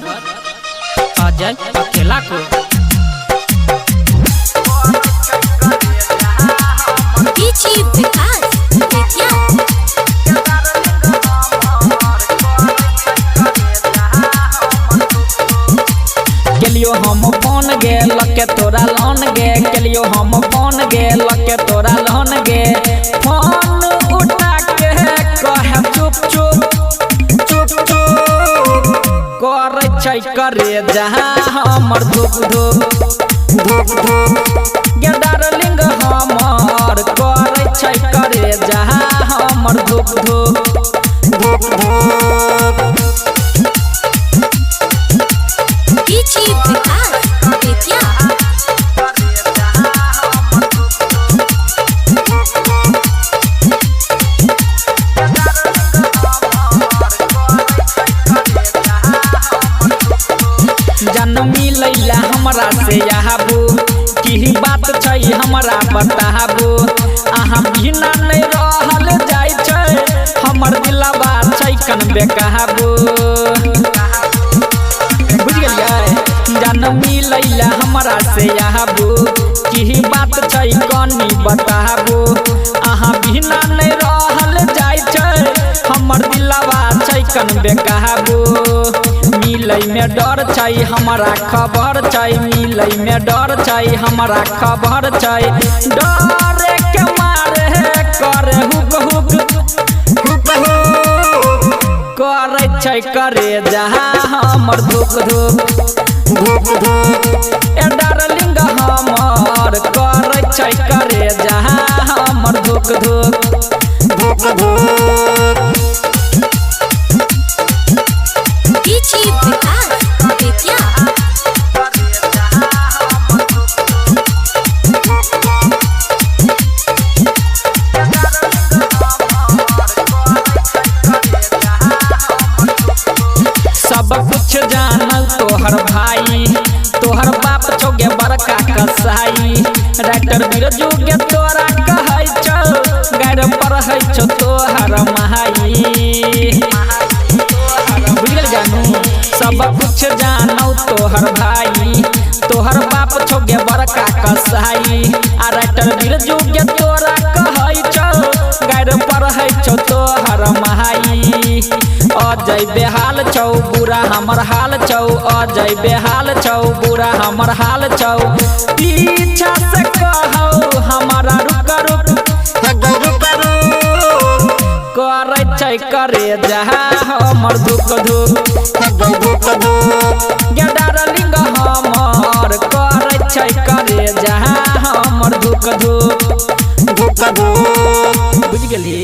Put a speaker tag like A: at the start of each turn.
A: Singer Ajay अकेला को Kaleo हम फोन गे लके तोरा लोन गे केलियो हम फोन गे लके तोरा लोन गे फोन उठा के कहे चुप चुप चुप चुप करे छै करे जहाँ हमर धुक धुक धुक धुक गे डार्लिंग हमर करे छै करे जहाँ हमर धुक धुक धुक धुक जनमी लैला हमरा से यहाबू की बात छै हमरा बताबू अहाँ बिना नहीं रहल जाय छै हमर दिलवा छै कन बेकाबू बुझ गेलियै जनमी लैला हमरा से यहाबू की बात छै कनी बताबू अहाँ बिना नहीं रहल जाय छै हमर दिलवा छै कन बेकाबू मिलै में डर छै हमारा खबर छै मिलै में डर छै हमारा खबर छै डर के मारे करे हुक हुक हुक हुक करे छै करे जहाँ हमर धुक धुक धुक धुक ए डार्लिंग हमर करे छै करे जहाँ हमर धुक धुक धुक धुक सब कुछ जानल तोहर भाई तोहर बाप छोगे बड़का कसाई राइटर बिरजू के तोरा कहै छौ गैर पढ़ै छौ तोहर महाई बुझ गेल जानू सब कुछ जानौ तोहर भाई तोहर बाप छोगे बड़का कसाई आ राइटर बिरजू के तोरा कहै छौ गैर पढ़ै छौ तोहर महाई अजय बेहाल छौ बुरा हमर हाल छौ अजय बेहाल छौ बुरा हमर हाल छौ पीछा से कहौ हमारा रुक रुक करे छै करे जहाँ हमर धुक धुक धुक धुक गे डार्लिंग हमर करे छै करे जहाँ हमर धुक धुक धुक धुक बुझ गेली।